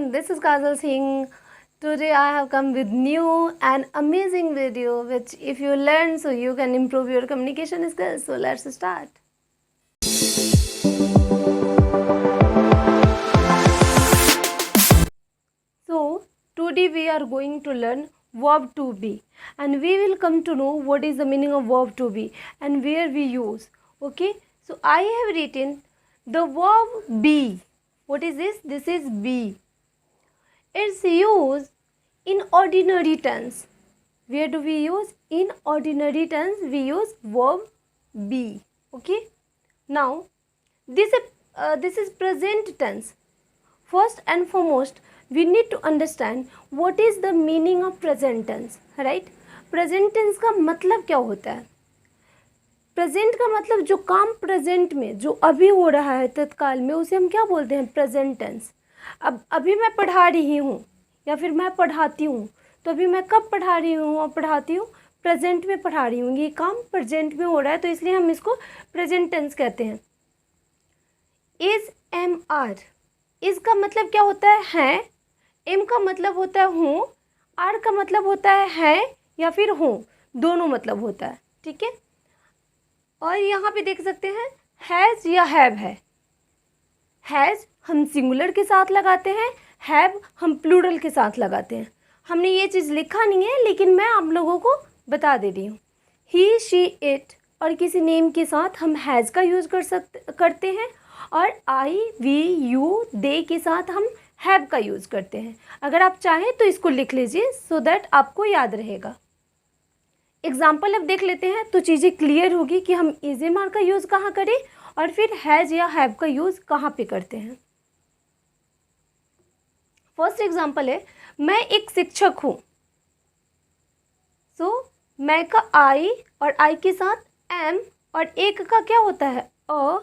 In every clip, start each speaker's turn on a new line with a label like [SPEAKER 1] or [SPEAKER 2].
[SPEAKER 1] everyone, this is Kajal Singh. Today I have come with new and amazing video which if you learn so you can improve your communication skills. So let's start. So today we are going to learn verb to be and we will come to know what is the meaning of verb to be and where we use. Okay, so I have written the verb be. What is this? This is be. It's used in ordinary tense. Where do we use? In ordinary tense we use verb be. Okay. Now this is present tense. First and foremost we need to understand what is the meaning of present tense. Right? Present tense का मतलब क्या होता है? Present का मतलब जो काम present में जो अभी हो रहा है तत्काल में उसे हम क्या बोलते हैं? Present tense. अब अभी मैं पढ़ा रही हूँ या फिर मैं पढ़ाती हूँ, तो अभी मैं कब पढ़ा रही हूँ और पढ़ाती हूँ? प्रेजेंट में पढ़ा रही हूँ. ये काम प्रेजेंट में हो रहा है तो इसलिए हम इसको प्रेजेंट टेंस कहते हैं. इज एम आर, इज का मतलब क्या होता है? एम का मतलब होता है हूँ, आर का मतलब होता है या फिर हूँ, दोनों मतलब होता है. ठीक है. और यहाँ पे देख सकते हैं हैज़ या हैव है. हैज़ हम सिंगुलर के साथ लगाते हैं, हैव हम प्लूरल के साथ लगाते हैं. हमने ये चीज़ लिखा नहीं है लेकिन मैं आप लोगों को बता दे रही हूँ. ही शी इट और किसी नेम के साथ हम हैज़ का यूज़ करते हैं और आई वी यू दे के साथ हम हैव का यूज़ करते हैं. अगर आप चाहें तो इसको लिख लीजिए सो दैट आपको याद रहेगा. एग्जाम्पल अब देख लेते हैं तो चीज़ें क्लियर होगी कि हम इज एम आर का यूज़ कहाँ करें और फिर हैज़ या हैव का यूज़ कहाँ पे करते हैं. फर्स्ट एग्जाम्पल है मैं एक शिक्षक हूँ. सो मैं का आई और आई के साथ एम और एक का क्या होता है? अ.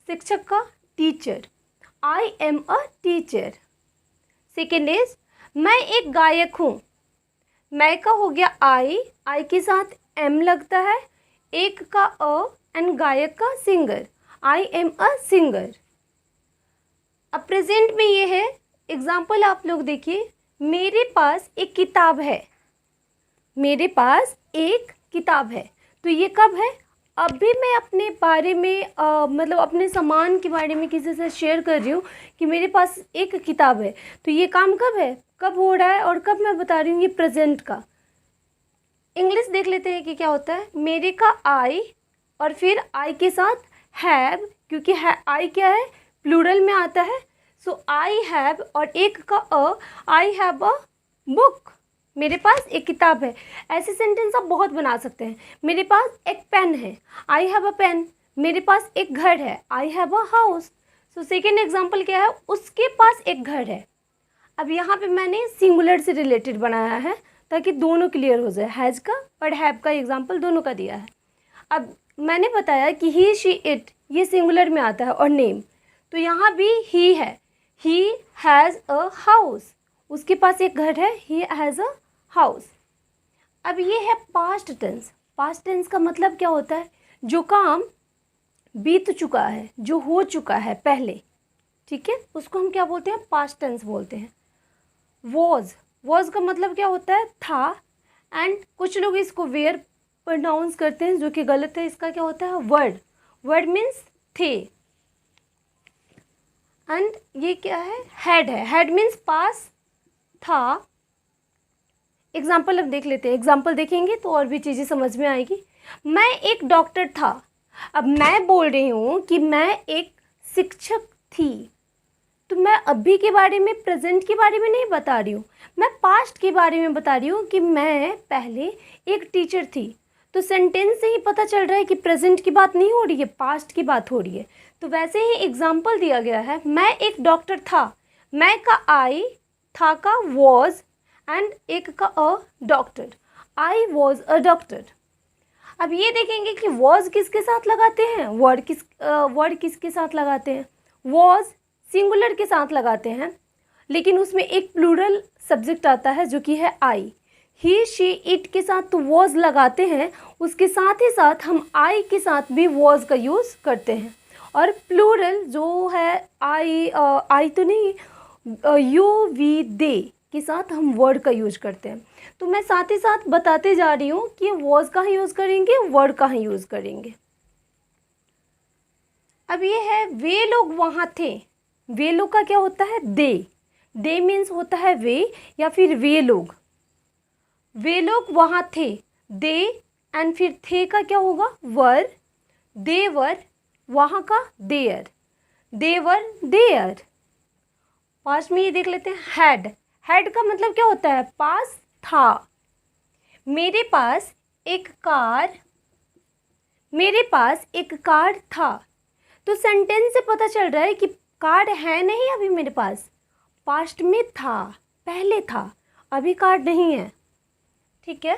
[SPEAKER 1] शिक्षक का teacher. I am a teacher. Second is मैं एक गायक हूँ. मैं का हो गया आई के साथ एम लगता है, एक का अ एंड गायक का singer. I am a singer. अब प्रेजेंट में ये है. एग्जाम्पल आप लोग देखिए, मेरे पास एक किताब है. मेरे पास एक किताब है. तो ये कब है? अभी मैं अपने बारे में मतलब अपने सामान के बारे में किसी से शेयर कर रही हूँ कि मेरे पास एक किताब है. तो ये काम कब है, कब हो रहा है और कब मैं बता रही हूँ? ये प्रेजेंट का. इंग्लिश देख लेते हैं कि क्या होता है. मेरे का आई और फिर आई के साथ हैव, क्योंकि आई क्या है? प्लूरल में आता है. सो आई हैव और एक का अ, आई हैव अ बुक. मेरे पास एक किताब है. ऐसे सेंटेंस आप बहुत बना सकते हैं. मेरे पास एक पेन है. I have a pen. मेरे पास एक घर है. I have a house. So second example क्या है? उसके पास एक घर है. अब यहाँ पे मैंने सिंगुलर से रिलेटेड बनाया है ताकि दोनों क्लियर हो जाए. हैज़ का और हैव का एग्जाम्पल दोनों का दिया है. अब मैंने बताया कि ही शी इट ये सिंगुलर में आता है और नेम. तो यहाँ भी ही है. He has a house. उसके पास एक घर है. He has a house. अब ये है पास्ट टेंस. पास्ट टेंस का मतलब क्या होता है? जो काम बीत चुका है, जो हो चुका है पहले. ठीक है, उसको हम क्या बोलते हैं? पास्ट टेंस बोलते हैं. वॉज का मतलब क्या होता है? था. एंड कुछ लोग इसको वेयर प्रोनाउंस करते हैं जो कि गलत है. इसका क्या होता है? वर्ड. वर्ड मीन्स थे. एंड ये क्या है? हैड है. हैड मीन्स पास था. एग्जाम्पल अब देख लेते हैं. एग्जाम्पल देखेंगे तो और भी चीज़ें समझ में आएगी. मैं एक डॉक्टर था. अब मैं बोल रही हूँ कि मैं एक शिक्षक थी. तो मैं अभी के बारे में, प्रेजेंट के बारे में नहीं बता रही हूँ, मैं पास्ट के बारे में बता रही हूँ कि मैं पहले एक टीचर थी. तो सेंटेंस से ही पता चल रहा है कि प्रेजेंट की बात नहीं हो रही है, पास्ट की बात हो रही है. तो वैसे ही एग्जाम्पल दिया गया है. मैं एक डॉक्टर था. मैं का आई, था का वॉज एंड एक का a doctor. I was a doctor. अब ये देखेंगे कि वॉज किसके साथ लगाते हैं, वर्ड किसके साथ लगाते हैं? वॉज सिंगुलर के साथ लगाते हैं लेकिन उसमें एक प्लूरल सब्जेक्ट आता है जो कि है आई. ही शी इट के साथ तो वॉज लगाते हैं, उसके साथ ही साथ हम आई के साथ भी वॉज का यूज़ करते हैं. और प्लूरल जो है आई तो नहीं, यू वी दे के साथ हम वर्ड का यूज करते हैं। तो मैं साथ ही साथ बताते जा रही हूँ कि वॉज कहाँ यूज़ करेंगे, वर्ड कहाँ यूज़ करेंगे। अब ये है वे लोग वहाँ थे। वे लोग का क्या होता है, दे मीन्स होता है वे या फिर वे लोग। वे लोग वहाँ थे, दे, एंड फिर थे का क्या होगा, वर। दे वर, वहाँ का there, they were there. Past में ये देख लेते हैं, हैड का मतलब क्या होता है, पास था। मेरे पास एक कार था। तो सेंटेंस से पता चल रहा है कि कार है नहीं अभी मेरे पास, पास्ट में था, पहले था, अभी कार नहीं है। ठीक है।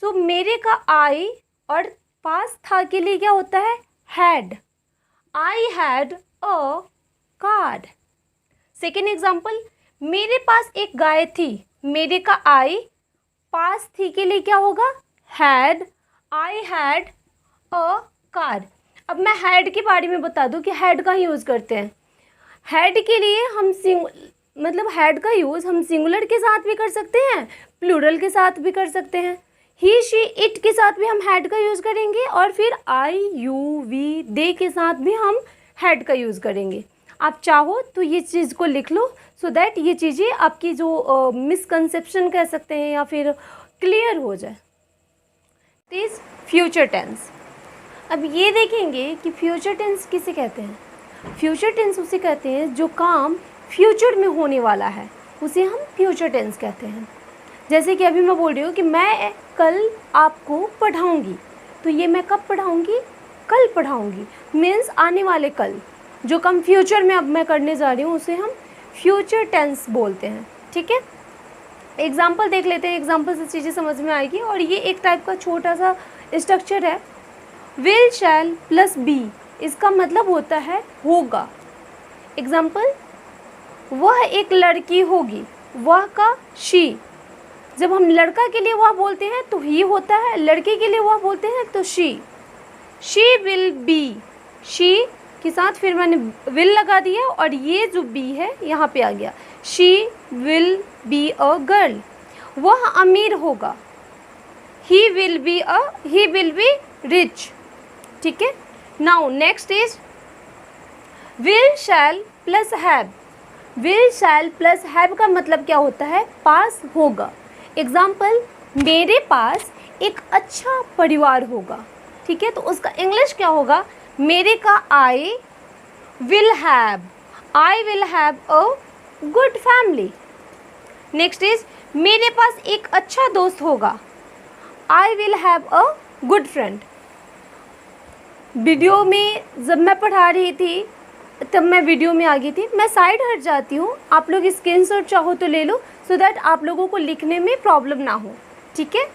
[SPEAKER 1] सो मेरे का आई और पास था के लिए क्या होता है, had. I had a car. Second example, मेरे पास एक गाय थी। मेरे का आई, पास थी के लिए क्या होगा, had. I had a car. अब मैं हैड के बारे में बता दूं कि हैड का यूज़ करते हैं। हैड के लिए हम हैड का यूज़ हम सिंगुलर के साथ भी कर सकते हैं, प्लूरल के साथ भी कर सकते हैं। ही शी इट के साथ भी हम हैड का यूज़ करेंगे, और फिर आई यू वी दे के साथ भी हम हैड का यूज़ करेंगे। आप चाहो तो ये चीज़ को लिख लो, सो दैट ये चीज़ें आपकी जो मिसकंसेप्शन कह सकते हैं या फिर क्लियर हो जाए। This future tense. अब ये देखेंगे कि फ्यूचर टेंस किसे कहते हैं। फ्यूचर टेंस उसे कहते हैं जो काम फ्यूचर में होने वाला है, उसे हम फ्यूचर टेंस कहते हैं। जैसे कि अभी मैं बोल रही हूँ कि मैं कल आपको पढ़ाऊँगी, तो ये मैं कब पढ़ाऊँगी, कल पढ़ाऊँगी, मीन्स आने वाले कल। जो काम फ्यूचर में अब मैं करने जा रही हूँ उसे हम फ्यूचर टेंस बोलते हैं। ठीक है। एग्जाम्पल देख लेते हैं, एग्जाम्पल से चीज़ें समझ में आएगी। और ये एक टाइप का छोटा सा स्ट्रक्चर है, विल शैल प्लस बी। इसका मतलब होता है होगा। एग्जाम्पल, वह एक लड़की होगी, वह का शी। जब हम लड़का के लिए वह बोलते हैं तो ही होता है, लड़के के लिए वह बोलते हैं तो she. She will be, she के साथ फिर मैंने विल लगा दिया और ये जो बी है यहाँ पे आ गया। She will be a girl. वह अमीर होगा, ही विल बी रिच। ठीक है। Now next is will shell plus have. Will shell plus have का मतलब क्या होता है, पास होगा। एग्जाम्पल, मेरे पास एक अच्छा परिवार होगा। ठीक है। तो उसका इंग्लिश क्या होगा, मेरे का I will have a good family. Next is मेरे पास एक अच्छा दोस्त होगा, I will have a good friend. Video में जब मैं पढ़ा रही थी तब मैं वीडियो में आ गई थी, मैं साइड हट जाती हूँ, आप लोग स्क्रीनशॉट चाहो तो ले लो, सो दैट आप लोगों को लिखने में प्रॉब्लम ना हो। ठीक है।